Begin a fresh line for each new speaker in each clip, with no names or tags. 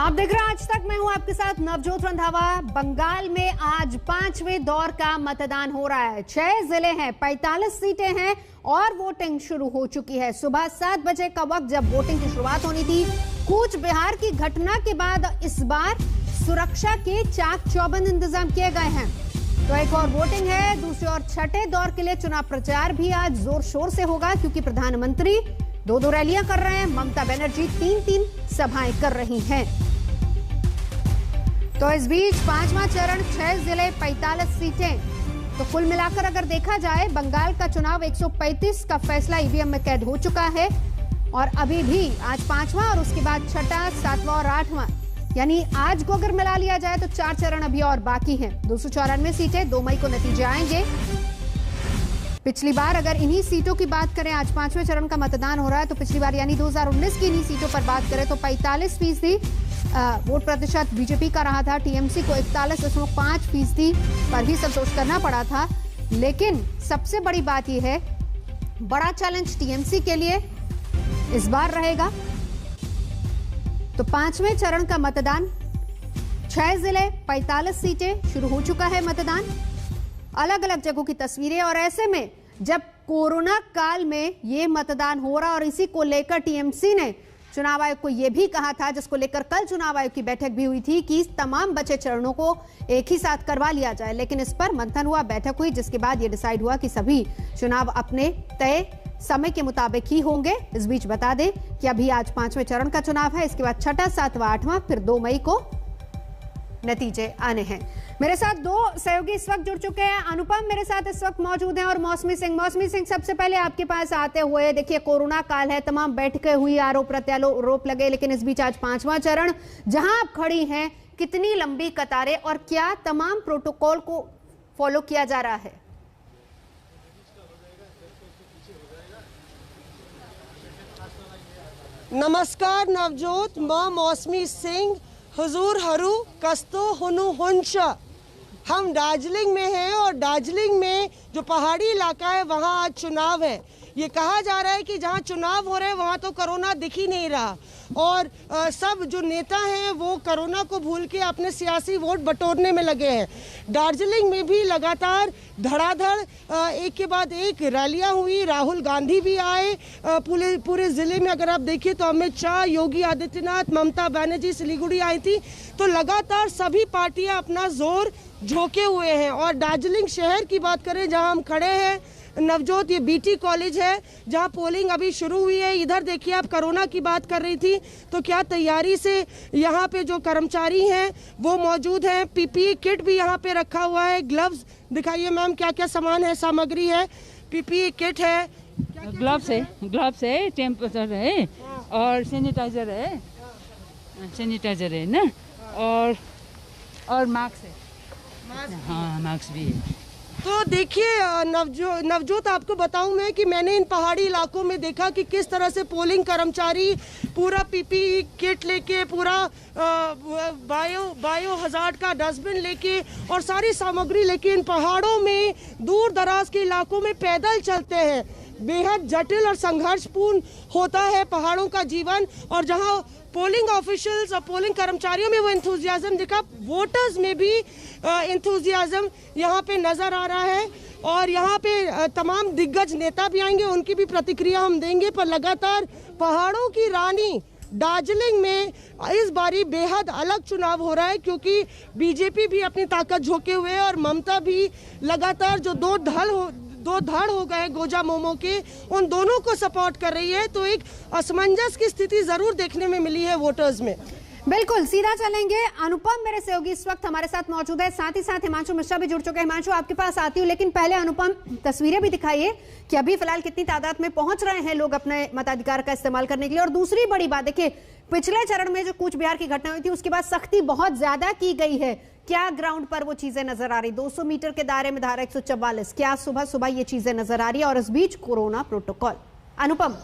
आप देख रहे हैं आज तक। मैं हूं आपके साथ नवजोत रंधावा। बंगाल में आज 5वें दौर का मतदान हो रहा है। 6 जिले हैं, 45 सीटें हैं और वोटिंग शुरू हो चुकी है। सुबह 7 बजे का वक्त जब वोटिंग की शुरुआत होनी थी। कूच बिहार की घटना के बाद इस बार सुरक्षा के चाक चौबंद इंतजाम किए गए हैं। तो एक और वोटिंग है। दूसरी ओर छठे दौर के लिए चुनाव प्रचार भी आज जोर शोर से होगा, क्योंकि प्रधानमंत्री 2 रैलियां कर रहे हैं। ममता बनर्जी 3 सभाएं कर रही हैं। तो इस बीच 5वां चरण, 6 जिले, 45 सीटें। तो कुल मिलाकर अगर देखा जाए, बंगाल का चुनाव 135 का फैसला ईवीएम में कैद हो चुका है। और अभी भी आज 5वां और उसके बाद 6ठा, 7वां और 8वां, यानी आज को अगर मिला लिया जाए तो 4 चरण अभी और बाकी हैं। 294 सीटें, 2 मई को नतीजे आएंगे। पिछली बार अगर इन्हीं सीटों की बात करें, आज 5वें चरण का मतदान हो रहा है, तो पिछली बार यानी 2019 की इन्हीं सीटों पर बात करें तो 45% वोट प्रतिशत बीजेपी का रहा था। टीएमसी को 41.5% पर भी संतोष करना पड़ा था। लेकिन सबसे बड़ी बात यह है, बड़ा चैलेंज टीएमसी के लिए इस बार रहेगा। तो 5वें चरण का मतदान, 6 जिले, 45 सीटें, शुरू हो चुका है मतदान। अलग अलग जगहों की तस्वीरें। और ऐसे में जब कोरोना काल में ये मतदान हो रहा और इसी को लेकर टीएमसी ने चुनाव आयोग को यह भी कहा था, जिसको लेकर कल चुनाव आयोग की बैठक भी हुई थी, कि तमाम बचे चरणों को एक ही साथ करवा लिया जाए। लेकिन इस पर मंथन हुआ, बैठक हुई, जिसके बाद यह डिसाइड हुआ कि सभी चुनाव अपने तय समय के मुताबिक ही होंगे। इस बीच बता दें कि अभी आज 5वें चरण का चुनाव है। इसके बाद 6ठा, 7वां, 8वां, फिर 2 मई को नतीजे आने हैं। मेरे साथ 2 सहयोगी इस वक्त जुड़ चुके हैं। अनुपम मेरे साथ इस वक्त मौजूद हैं और मौसमी सिंह। मौसमी सिंह, सबसे पहले आपके पास आते हुए, देखिए कोरोना काल है, तमाम बैठकें हुई, आरोप प्रत्यारोप लगे, लेकिन इस बीच आज 5वां चरण, जहां आप खड़ी हैं, कितनी लंबी कतारें और क्या तमाम प्रोटोकॉल को फॉलो किया जा रहा है?
नमस्कार नवजोत, मैं मौसमी सिंह। हुजूर हरू कस्तो हुनु हुंश। हम दार्जिलिंग में हैं और दार्जिलिंग में जो पहाड़ी इलाका है वहाँ आज चुनाव है। ये कहा जा रहा है कि जहाँ चुनाव हो रहे हैं वहाँ तो कोरोना दिख ही नहीं रहा और सब जो नेता हैं वो कोरोना को भूल के अपने सियासी वोट बटोरने में लगे हैं। दार्जिलिंग में भी लगातार धड़ाधड़ एक के बाद एक रैलियां हुई। राहुल गांधी भी आए। पूरे ज़िले में अगर आप देखिए तो अमित शाह, योगी आदित्यनाथ, ममता बनर्जी सिलीगुड़ी आई थी। तो लगातार सभी पार्टियां अपना जोर झोंके हुए हैं। और दार्जिलिंग शहर की बात करें, जहां हम खड़े हैं नवजोत, ये बीटी कॉलेज है जहां पोलिंग अभी शुरू हुई है। इधर देखिए, आप कोरोना की बात कर रही थी, तो क्या तैयारी से यहाँ पे जो कर्मचारी हैं वो मौजूद हैं। पीपीई किट भी यहाँ पे रखा हुआ है। ग्लव्स दिखाइए मैम, क्या क्या सामान है, सामग्री है। पीपीई किट है,
ग्लव्स है, टेम्परेचर है और सैनिटाइजर है, ना, और मास्क है। हाँ, मास्क भी है।
तो देखिए नवजोत, आपको बताऊं मैं कि मैंने इन पहाड़ी इलाकों में देखा कि किस तरह से पोलिंग कर्मचारी पूरा पीपीई किट लेके, पूरा बायो हजार्ड का डस्टबिन लेके और सारी सामग्री लेके इन पहाड़ों में दूर दराज के इलाकों में पैदल चलते हैं। बेहद जटिल और संघर्षपूर्ण होता है पहाड़ों का जीवन। और जहां पोलिंग ऑफिशियल्स और पोलिंग कर्मचारियों में वो एंथुजियाज्म दिखा, वोटर्स में भी एंथुजियाज्म यहाँ पे नजर आ रहा है। और यहाँ पे तमाम दिग्गज नेता भी आएंगे, उनकी भी प्रतिक्रिया हम देंगे। पर लगातार पहाड़ों की रानी दार्जिलिंग में इस बारी बेहद अलग चुनाव हो रहा है, क्योंकि बीजेपी भी अपनी ताकत झोंके हुए है और ममता भी लगातार जो दो धड़ हो गए गोजा मोमो के, उन दोनों को सपोर्ट कर रही है। तो एक असमंजस की स्थिति जरूर देखने में मिली है वोटर्स में।
बिल्कुल, सीधा चलेंगे। अनुपम मेरे सहयोगी इस वक्त हमारे साथ मौजूद है, साथ ही साथ हिमांशु मिश्रा भी जुड़ चुके हैं। हिमांशु, आपके पास आती हूँ, लेकिन पहले अनुपम तस्वीरें भी दिखाइए कि अभी फिलहाल कितनी तादाद में पहुंच रहे हैं लोग अपने मताधिकार का इस्तेमाल करने के लिए। और दूसरी बड़ी बात, देखिए पिछले चरण में जो कूच बिहार की घटना हुई थी उसके बाद सख्ती बहुत ज्यादा की गई है। क्या ग्राउंड पर वो चीजें नजर आ रही? 200 मीटर के दायरे में धारा 144, क्या सुबह सुबह ये चीजें नजर आ रही है? और इस बीच कोरोना प्रोटोकॉल, अनुपम।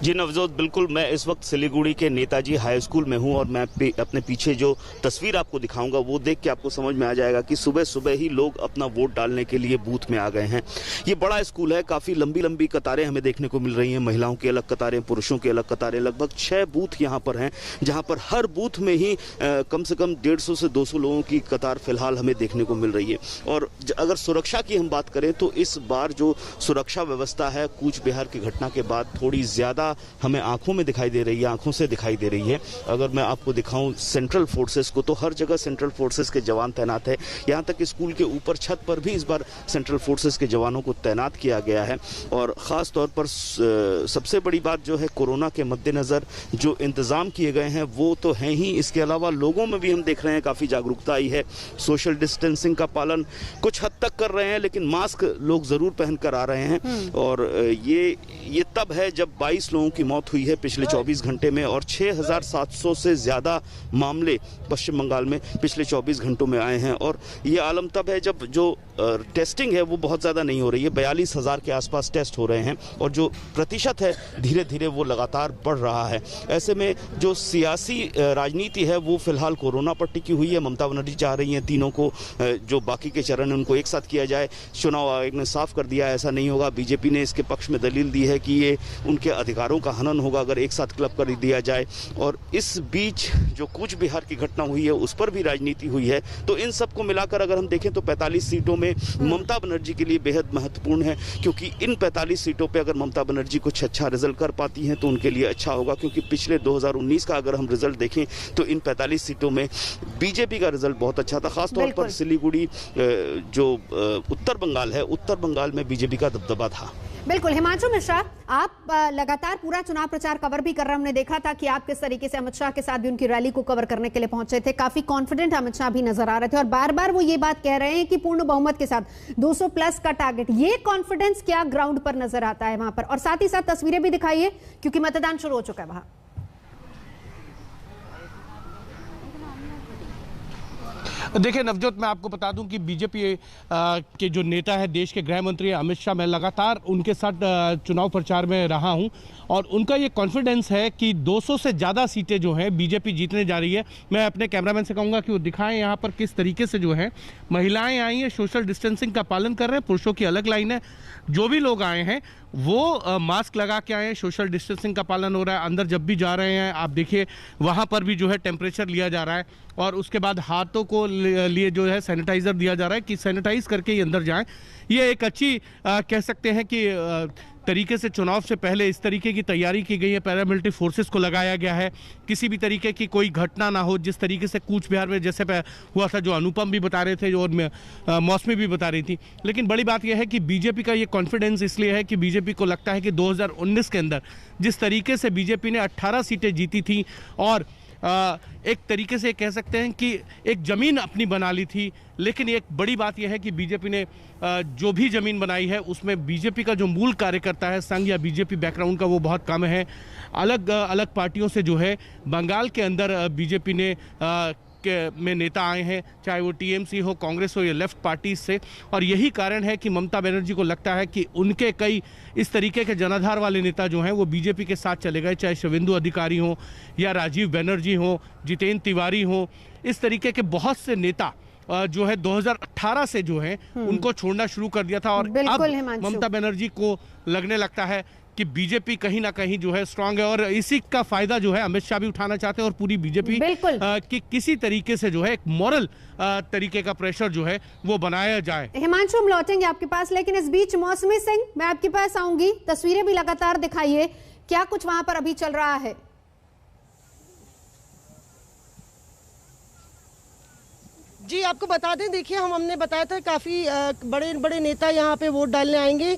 जी नवजोत, बिल्कुल मैं इस वक्त सिलीगुड़ी के नेताजी हाई स्कूल में हूं और मैं अपने पीछे जो तस्वीर आपको दिखाऊंगा वो देख के आपको समझ में आ जाएगा कि सुबह सुबह ही लोग अपना वोट डालने के लिए बूथ में आ गए हैं। ये बड़ा स्कूल है, काफ़ी लंबी लंबी कतारें हमें देखने को मिल रही हैं, महिलाओं की अलग कतारें, पुरुषों की अलग कतारें। लगभग 6 बूथ यहाँ पर हैं, जहाँ पर हर बूथ में ही कम से कम 150 से 200 लोगों की कतार फिलहाल हमें देखने को मिल रही है। और अगर सुरक्षा की हम बात करें तो इस बार जो सुरक्षा व्यवस्था है कूच बिहार की घटना के बाद थोड़ी ज़्यादा हमें आंखों में दिखाई दे रही है, आंखों से दिखाई दे रही है। अगर मैं आपको दिखाऊं सेंट्रल फोर्सेस को, तो हर जगह सेंट्रल फोर्सेस के जवान तैनात है। यहाँ तक कि स्कूल के ऊपर छत पर भी इस बार सेंट्रल फोर्सेस के जवानों को तैनात किया गया है। और ख़ास तौर पर सबसे बड़ी बात जो है, कोरोना के मद्देनज़र जो इंतज़ाम किए गए हैं वो तो हैं ही, इसके अलावा लोगों में भी हम देख रहे हैं काफ़ी जागरूकता आई है। सोशल डिस्टेंसिंग का पालन कुछ हद तक कर रहे हैं, लेकिन मास्क लोग ज़रूर पहन कर आ रहे हैं। और ये तब है जब 22 लोगों की मौत हुई है पिछले 24 घंटे में, और 6700 से ज़्यादा मामले पश्चिम बंगाल में पिछले 24 घंटों में आए हैं। और ये आलम तब है जब जो टेस्टिंग है वो बहुत ज़्यादा नहीं हो रही है, 42,000 के आसपास टेस्ट हो रहे हैं, और जो प्रतिशत है धीरे धीरे वो लगातार बढ़ रहा है। ऐसे में जो सियासी राजनीति है वो फिलहाल कोरोना पर टिकी हुई है। ममता बनर्जी चाह रही हैं तीनों को, जो बाकी के चरण उनको एक साथ किया जाए। चुनाव आयोग ने साफ कर दिया ऐसा नहीं होगा। बीजेपी ने इसके पक्ष में दलील दी है कि ये उनके अधिकारों का हनन होगा अगर एक साथ क्लब कर दिया जाए। और इस बीच जो कूच बिहार की घटना हुई है उस पर भी राजनीति हुई है। तो इन सबको मिलाकर अगर हम देखें तो 45 सीटों में ममता बनर्जी के लिए बेहद महत्वपूर्ण है, क्योंकि इन 45 सीटों पे अगर ममता बनर्जी कुछ अच्छा रिजल्ट कर पाती हैं तो उनके लिए अच्छा होगा। क्योंकि पिछले 2019 का अगर हम रिजल्ट देखें तो इन 45 सीटों में बीजेपी का रिजल्ट बहुत अच्छा था। खासतौर पर सिलीगुड़ी जो उत्तर बंगाल है, उत्तर बंगाल में बीजेपी का दबदबा था।
बिल्कुल। हिमांशु मिश्रा, आप लगातार पूरा चुनाव प्रचार कवर भी कर रहे हैं। हमने देखा था कि आप किस तरीके से अमित शाह के साथ भी उनकी रैली को कवर करने के लिए पहुंचे थे। काफी कॉन्फिडेंट अमित शाह भी नजर आ रहे थे और बार बार वो ये बात कह रहे हैं कि पूर्ण बहुमत के साथ 200 प्लस का टारगेट। ये कॉन्फिडेंस क्या ग्राउंड पर नजर आता है वहां पर? और साथ ही साथ तस्वीरें भी दिखाइए क्योंकि मतदान शुरू हो चुका है वहां।
देखिए नवजोत, मैं आपको बता दूं कि बीजेपी के जो नेता है, देश के गृह मंत्री अमित शाह, मैं लगातार उनके साथ चुनाव प्रचार में रहा हूं और उनका ये कॉन्फिडेंस है कि 200 से ज़्यादा सीटें जो हैं बीजेपी जीतने जा रही है। मैं अपने कैमरामैन से कहूँगा कि वो दिखाएं यहाँ पर किस तरीके से जो है महिलाएं आई हैं, सोशल डिस्टेंसिंग का पालन कर रहे हैं, पुरुषों की अलग लाइन है। जो भी लोग आए हैं वो मास्क लगा के आए हैं, सोशल डिस्टेंसिंग का पालन हो रहा है। अंदर जब भी जा रहे हैं आप देखिए वहाँ पर भी जो है टेम्परेचर लिया जा रहा है और उसके बाद हाथों को लिए जो है सैनिटाइज़र दिया जा रहा है कि सैनिटाइज करके ही अंदर जाएं। ये एक अच्छी कह सकते हैं कि तरीके से चुनाव से पहले इस तरीके की तैयारी की गई है। पैरामिलिट्री फोर्सेस को लगाया गया है, किसी भी तरीके की कोई घटना ना हो। जिस तरीके से कूच बिहार में जैसे हुआ था, जो अनुपम भी बता रहे थे और मौसमी भी बता रही थी। लेकिन बड़ी बात यह है कि बीजेपी का ये कॉन्फिडेंस इसलिए है कि बीजेपी को लगता है कि 2019 के अंदर जिस तरीके से बीजेपी ने 18 सीटें जीती थी और एक तरीके से कह सकते हैं कि एक ज़मीन अपनी बना ली थी। लेकिन एक बड़ी बात यह है कि बीजेपी ने जो भी ज़मीन बनाई है उसमें बीजेपी का जो मूल कार्यकर्ता है, संघ या बीजेपी बैकग्राउंड का, वो बहुत कम है। अलग अलग पार्टियों से जो है बंगाल के अंदर बीजेपी ने में नेता आए हैं, चाहे वो टीएमसी हो, कांग्रेस हो या लेफ्ट पार्टी से। और यही कारण है कि ममता बनर्जी को लगता है कि उनके कई इस तरीके के जनाधार वाले नेता जो हैं वो बीजेपी के साथ चले गए, चाहे शुवेंदु अधिकारी हो या राजीव बनर्जी हो, जितेंद्र तिवारी हो। इस तरीके के बहुत से नेता जो है 2018 से जो है उनको छोड़ना शुरू कर दिया था और अब ममता बनर्जी को लगने लगता है कि बीजेपी कहीं ना कहीं जो है स्ट्रांग है और इसी का फायदा जो है अमित शाह भी उठाना चाहते हैं और पूरी बीजेपी कि किसी तरीके से जो है एक मॉरल तरीके का प्रेशर जो है वो बनाया जाए।
हिमांशु, हम लौटेंगे आपके पास, लेकिन इस बीच मौसमी सिंह, मैं आपके पास आऊंगी। तस्वीरें भी लगातार दिखाइए, क्या कुछ वहां पर अभी चल रहा है?
जी आपको बता दें, देखिए हमने बताया था काफ़ी बड़े बड़े नेता यहाँ पे वोट डालने आएंगे।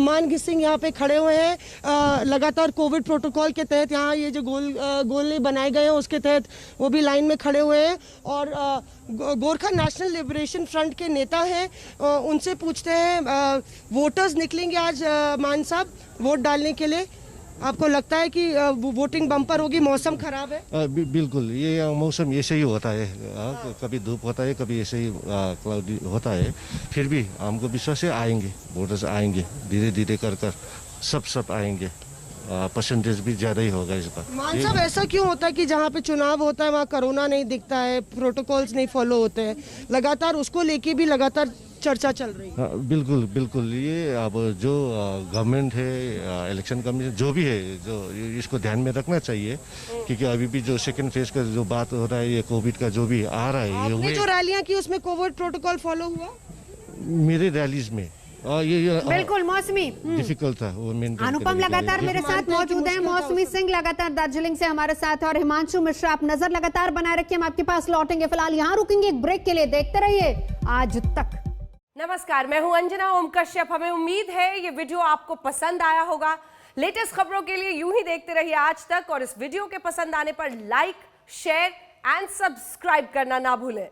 मान सिंह यहाँ पे खड़े हुए हैं। लगातार कोविड प्रोटोकॉल के तहत यहाँ ये जो गोले बनाए गए हैं उसके तहत वो भी लाइन में खड़े हुए हैं। और गोरखा नेशनल लिबरेशन फ्रंट के नेता हैं, उनसे पूछते हैं वोटर्स निकलेंगे आज मान साहब वोट डालने के लिए? आपको लगता है कि वोटिंग बम्पर होगी? मौसम खराब है।
बिल्कुल, ये मौसम ऐसे ही होता है, कभी धूप होता है, कभी ऐसे ही क्लाउडी होता है। फिर भी हमको विश्वास है आएंगे, वोटर्स आएंगे, धीरे धीरे कर सब आएंगे। परसेंटेज भी ज़्यादा ही होगा इस बार।
मान साहब, ऐसा क्यों होता है कि जहाँ पे चुनाव होता है वहाँ कोरोना नहीं दिखता है, प्रोटोकॉल्स नहीं फॉलो होते हैं, लगातार उसको लेके भी लगातार चर्चा चल रही है?
हाँ, बिल्कुल बिल्कुल। ये अब जो गवर्नमेंट है, इलेक्शन कमीशन जो भी है, जो इसको ध्यान में रखना चाहिए, क्योंकि अभी भी जो सेकंड फेज का जो बात हो रहा है, ये कोविड का जो भी आ रहा है,
आपने जो रैलियां की उसमें कोविड प्रोटोकॉल फॉलो हुआ?
मेरे रैलीज में ये
बिल्कुल मौसमी।
डिफिकल्ट था वो मेंटेन
अनुपम
करने के
लगातार
लिए।
मेरे साथ मौजूद हैं, मौसमी सिंह लगातार दार्जिलिंग से हमारे साथ, और हिमांशु मिश्रा। आप नजर लगातार बनाए रखिए, हम आपके पास लौटेंगे। फिलहाल यहाँ रुकेंगे एक ब्रेक के लिए, देखते रहिए आज तक।
नमस्कार, मैं हूं अंजना ओम कश्यप। हमें उम्मीद है ये वीडियो आपको पसंद आया होगा। लेटेस्ट खबरों के लिए यूं ही देखते रहिए आज तक, और इस वीडियो के पसंद आने पर लाइक, शेयर एंड सब्सक्राइब करना ना भूलें।